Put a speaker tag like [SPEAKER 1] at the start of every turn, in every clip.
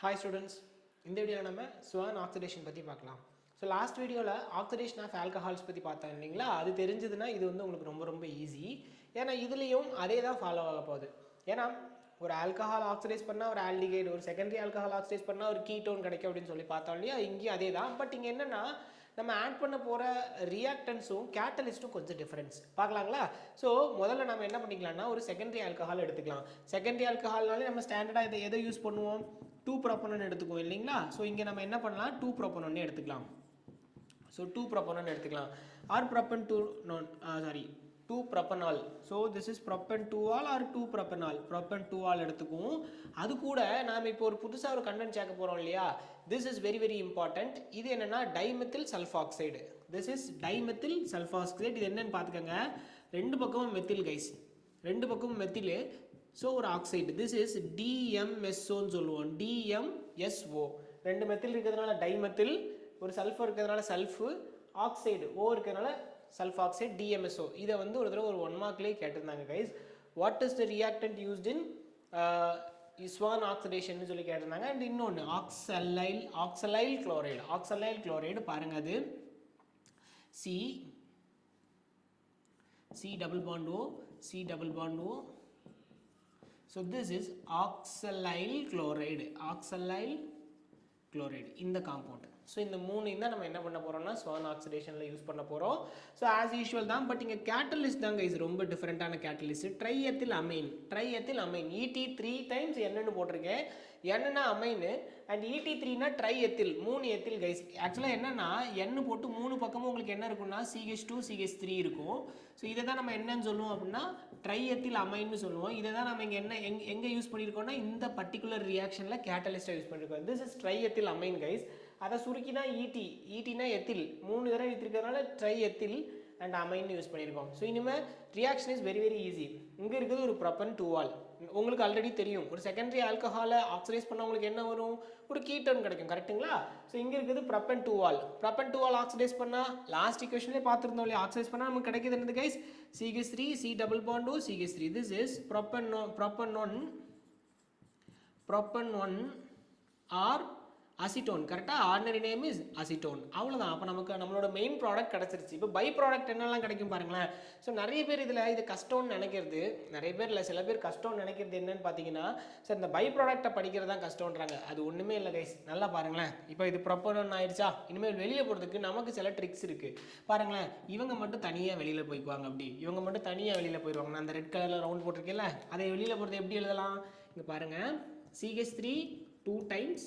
[SPEAKER 1] Hi students, இந்த வீடியோவில் நம்ம ஸ்வான் ஆக்சிடேஷன் பற்றி பார்க்கலாம். ஸோ லாஸ்ட் வீடியோவில் ஆக்சிடேஷன் ஆஃப் ஆல்கஹால்ஸ் பற்றி பார்த்தோம் இல்லைங்களா, அது தெரிஞ்சதுன்னா இது வந்து உங்களுக்கு ரொம்ப ரொம்ப ஈஸி. ஏன்னா இதுலேயும் அதே தான் ஃபாலோ ஆக போகுது. ஏன்னா ஒரு ஆல்கஹால் ஆக்சிடைஸ் பண்ணால் ஒரு ஆல்டிகைடு, ஒரு செகண்டரி ஆல்கஹால் ஆக்சிடைஸ் பண்ணால் ஒரு கீட்டோன் கிடைக்கும் அப்படின்னு சொல்லி பார்த்தோம் இல்லையா, இங்கேயும் அதே தான். பட் இங்கே என்னென்னா நம்ம ஆட் பண்ண போகிற ரியாக்டன்ஸும் கேட்டலிஸ்ட்டும் கொஞ்சம் டிஃப்ரென்ஸ் பார்க்கலாங்களா. ஸோ முதல்ல நம்ம என்ன பண்ணிக்கலாம்னா ஒரு செகண்டரி ஆல்கஹால் எடுத்துக்கலாம். செகண்டரி ஆல்கஹால்னாலே நம்ம ஸ்டாண்டர்டாக இதை எதை யூஸ் பண்ணுவோம், 2 ப்ரோப்பனோன் எடுத்துக்குவோம் இல்லைங்களா. ஸோ இங்கே நம்ம என்ன பண்ணலாம், 2 ப்ரோப்பனோன்னே எடுத்துக்கலாம். ஸோ 2 ப்ரோப்பனோன் எடுத்துக்கலாம். Or propan 2 propanol. So this is propan 2ஆல் ஆர் 2 ப்ரோப்பனால், ப்ரோப்பன் 2ஆல் எடுத்துக்குவோம். அது கூட நாம் இப்போ ஒரு புதுசாக ஒரு கண்டென்ட் சேர்க்க போகிறோம் இல்லையா, this is very very important. இது என்னென்னா dimethyl sulphoxide. This is dimethyl sulphoxide. இது என்னன்னு பார்த்துக்கோங்க, ரெண்டு பக்கமும் மெத்தில் கைஸ், ரெண்டு பக்கமும் மெத்திலு. ஸோ ஒரு ஆக்சைடு, திஸ் இஸ் டிஎம்எஸ்ஓன்னு சொல்லுவோம், டிஎம்எஸ்ஓ. ரெண்டு மெத்தில் இருக்கிறதுனால டைமெத்தில், ஒரு சல்ஃபர் இருக்கிறதுனால சல்ஃபு, ஆக்சைடு ஓ இருக்கிறதுனால சல்ஃபாக்சைடு, டிஎம்எஸ்ஓ. இதை வந்து ஒரு தடவை ஒரு 1 மார்க்லேயே கேட்டிருந்தாங்க guys. What is the reactant used in Swern oxidation சொல்லி கேட்டிருந்தாங்க. அண்ட் இன்னொன்று ஆக்சலைல் குளோரைடு பாருங்க, அது C double bond O. So this is oxalyl chloride, இந்த காம்பவுண்ட். ஸோ இந்த மூணையும் தான் நம்ம என்ன பண்ண போகிறோம்னா ஸ்வான் ஆக்சிடேஷனில் யூஸ் பண்ண போகிறோம். ஸோ ஆஸ் யூஷுவல் தான், பட் இங்கே கேட்டலிஸ்ட் தாங்க இது ரொம்ப டிஃப்ரெண்ட்டான கேட்டலிஸ்ட். ட்ரைஎத்தில் அமைன் ET 3 டைம்ஸ் என்னன்னு போட்டிருக்கேன். என்னன்னா அமைனு அண்ட் ET 3னா ட்ரைஎத்தில், 3 எத்தில் கைஸ். ஆக்சுவலாக என்னன்னா எண்ணு போட்டு 3 பக்கமும் உங்களுக்கு என்ன இருக்குன்னா CH2 CH3 இருக்கும். ஸோ இதை தான் நம்ம என்னன்னு சொல்லுவோம் அப்படின்னா ட்ரைஎத்தில் அமைன்னு சொல்லுவோம். இதை தான் நம்ம இங்கே எங்கே யூஸ் பண்ணியிருக்கோம்னா இந்த பர்டிகுலர் ரியாக்ஷனில் கேட்டலிஸ்ட்டாக யூஸ் பண்ணியிருக்கோம். This is triethyl amine guys. அதை சுருக்கினா ஈட்டினா எத்தில், 3 தடவை இருக்கிறதுனால tri ethyl and amine use பண்ணியிருக்கோம். ஸோ இனிமேல் reaction is very very easy. இங்கே இருக்குது ஒரு ப்ரோப்பன் 2ஆல், உங்களுக்கு ஆல்ரெடி தெரியும். ஒரு செகண்டரி ஆல்கஹாலை ஆக்சிடைஸ் பண்ணால் உங்களுக்கு என்ன வரும், ஒரு கீட்டோன் கிடைக்கும், கரெக்டுங்களா. ஸோ இங்கே இருக்குது ப்ரோப்பன் 2ஆல் ஆக்சிடைஸ் பண்ணால் லாஸ்ட் ஈக்குவேஷன்லேயே பார்த்துருந்தோம் இல்லையா, ஆக்சிடைஸ் பண்ணால் நமக்கு கிடைக்கிது என்னது guys, CH3 C double bond O CH3. This is propan 1 or acetone. கரெக்டாக ஆர்டினரி நேம் இஸ் அசிட்டோன். அவ்வளோதான். அப்போ நமக்கு நம்மளோட மெயின் ப்ராடக்ட் கிடச்சிருச்சு. இப்போ பை ப்ராடக்ட் என்னெல்லாம் கிடைக்கும் பாருங்களேன். ஸோ நிறைய பேர் இதில் இது கஷ்டம்னு நினைக்கிறது, நிறைய பேர் இல்லை சில பேர் கஷ்டம்னு நினைக்கிறது என்னன்னு பார்த்தீங்கன்னா, சார் இந்த பை ப்ராடக்ட்டை படிக்கிறது தான் கஷ்டம்ன்றாங்க. அது ஒன்றுமே இல்லை கைஸ், நல்லா பாருங்களேன். இப்போ இது ப்ரோப்பனோன் ஆயிடுச்சா, இனிமேல் வெளியே போகிறதுக்கு நமக்கு சில ட்ரிக்ஸ் இருக்குது பாருங்களேன். இவங்க மட்டும் தனியாக வெளியில் போய்க்குவாங்க, அப்படி இவங்க மட்டும் தனியாக வெளியில் போயிடுவாங்க. நான் அந்த ரெட் கலரில் ரவுண்ட் போட்டிருக்கேன்ல, அதை வெளியில் போகிறது எப்படி எழுதலாம், இங்கே பாருங்கள், CH3 2 டைம்ஸ்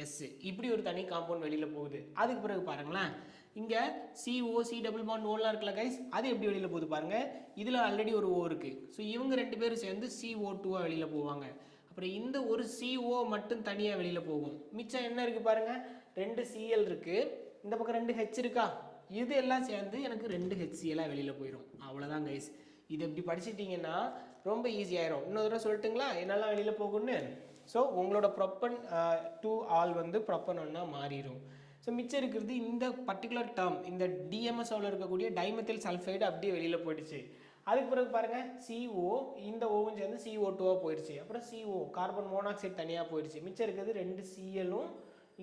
[SPEAKER 1] எஸ், இப்படி ஒரு தனி காம்பவுண்ட் வெளியில் போகுது. அதுக்கு பிறகு பாருங்களேன், இங்கே CO C டபுள் பாண்ட் ஓலாம் இருக்குல்ல கைஸ், அது எப்படி வெளியில் போகுது பாருங்கள். இதில் ஆல்ரெடி ஒரு O இருக்குது. ஸோ இவங்க ரெண்டு பேரும் சேர்ந்து CO2 வெளியில் போவாங்க. அப்புறம் இந்த ஒரு CO மட்டும் தனியாக வெளியில் போகும். மிச்சம் என்ன இருக்குது பாருங்கள், 2 Cl இருக்குது, இந்த பக்கம் 2 H இருக்கா, இது எல்லாம் சேர்ந்து எனக்கு 2 HCl வெளியில் போயிடும். அவ்வளோதான் கைஸ். இது எப்படி படிச்சிட்டிங்கன்னா ரொம்ப ஈஸியாயிரும். இன்னொரு தடவை சொல்லட்டுங்களா என்னெல்லாம் வெளியில் போகும்னு. ஸோ உங்களோட ப்ரோப்பன் 2ஆல் வந்து ப்ரோப்பன் 1ஆ மாறிடும். ஸோ மிச்சம் இருக்கிறது இந்த பர்டிகுலர் டேர்ம், இந்த டிஎம்எஸ்ஓவில் இருக்கக்கூடிய டைமெத்தில் சல்ஃபைடு அப்படியே வெளியில் போயிடுச்சு. அதுக்கு பிறகு பாருங்கள் CO, இந்த ஓவும் சேர்ந்து CO2ஆக போயிடுச்சு. அப்புறம் CO கார்பன் மோனாக்சைடு தனியாக போயிடுச்சு. மிச்சம் இருக்கிறது 2 Clலும்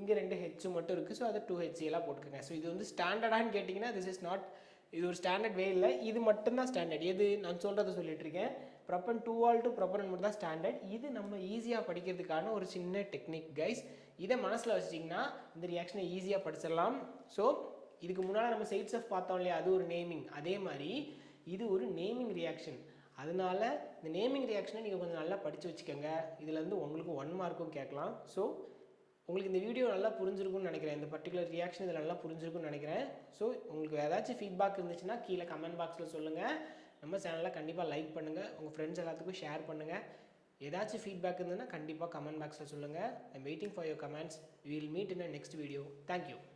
[SPEAKER 1] இங்கே 2 H மட்டும் இருக்குது. ஸோ அதை 2 HCl போட்டுக்கோங்க. ஸோ இது வந்து ஸ்டாண்டர்டானு கேட்டிங்கன்னா திஸ் இஸ் நாட், இது ஒரு ஸ்டாண்டர்ட் வே இல்லை, இது மட்டும்தான் ஸ்டாண்டர்ட். எது நான் சொல்கிறத சொல்லிட்டு இருக்கேன், ப்ரோப்பன் 2ஆல் டு ப்ரோப்பன் மட்டும் தான் ஸ்டாண்டர்ட். இது நம்ம ஈஸியாக படிக்கிறதுக்கான ஒரு சின்ன டெக்னிக் கைஸ். இதை மனசில் வச்சிட்டிங்கன்னா இந்த ரியாக்ஷனை ஈஸியாக படிச்சிடலாம். ஸோ இதுக்கு முன்னால் நம்ம சைட்ஸ் ஆஃப் பார்த்தோம் இல்லையா, அது ஒரு நேமிங். அதே மாதிரி இது ஒரு நேமிங் ரியாக்ஷன். அதனால இந்த நேமிங் ரியாக்ஷனை நீங்கள் கொஞ்சம் நல்லா படித்து வச்சுக்கோங்க. இதுலேருந்து உங்களுக்கு 1 மார்க்கும் கேட்கலாம். ஸோ உங்களுக்கு இந்த வீடியோ நல்லா புரிஞ்சிருக்கும்னு நினைக்கிறேன், இந்த பர்டிகுலர் ரியாக்ஷன் இதில் நல்லா புரிஞ்சிருக்கும்னு நினைக்கிறேன். ஸோ உங்களுக்கு ஏதாச்சும் ஃபீட்பேக் இருந்துச்சுன்னா கீழே கமெண்ட் பாக்ஸில் சொல்லுங்கள். நம்ம சேனலில் கண்டிப்பாக லைக் பண்ணுங்கள், உங்கள் ஃப்ரெண்ட்ஸ் எல்லாத்துக்கும் ஷேர் பண்ணுங்கள். ஏதாச்சும் ஃபீட்பேக் இருந்ததுன்னா கண்டிப்பாக கமெண்ட் பாக்ஸில் சொல்லுங்கள். I am waiting for your comments. We will meet in a next video. Thank you.